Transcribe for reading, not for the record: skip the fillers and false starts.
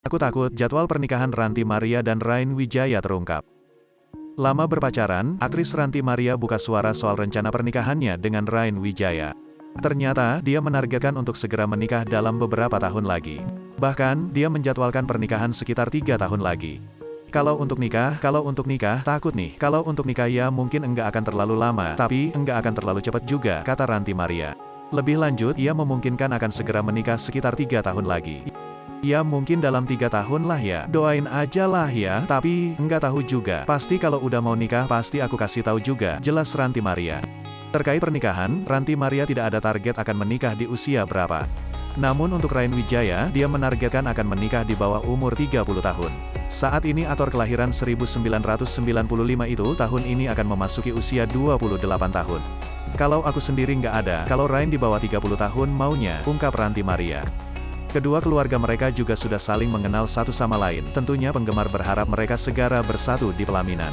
Aku takut jadwal pernikahan Ranti Maria dan Rain Wijaya terungkap. Lama berpacaran, aktris Ranti Maria buka suara soal rencana pernikahannya dengan Rain Wijaya. Ternyata, dia menargetkan untuk segera menikah dalam beberapa tahun lagi. Bahkan, dia menjadwalkan pernikahan sekitar 3 tahun lagi. Kalau untuk nikah, takut nih. Kalau untuk nikah ya mungkin enggak akan terlalu lama, tapi enggak akan terlalu cepat juga, kata Ranti Maria. Lebih lanjut, ia memungkinkan akan segera menikah sekitar 3 tahun lagi. Ya mungkin dalam 3 tahun lah ya, doain aja lah ya, tapi enggak tahu juga. Pasti kalau udah mau nikah pasti aku kasih tahu juga, jelas Ranti Maria. Terkait pernikahan, Ranti Maria tidak ada target akan menikah di usia berapa. Namun untuk Rain Wijaya, dia menargetkan akan menikah di bawah umur 30 tahun. Saat ini aktor kelahiran 1995 itu tahun ini akan memasuki usia 28 tahun. Kalau aku sendiri nggak ada, kalau Rain di bawah 30 tahun maunya, ungkap Ranti Maria. Kedua keluarga mereka juga sudah saling mengenal satu sama lain. Tentunya penggemar berharap mereka segera bersatu di pelaminan.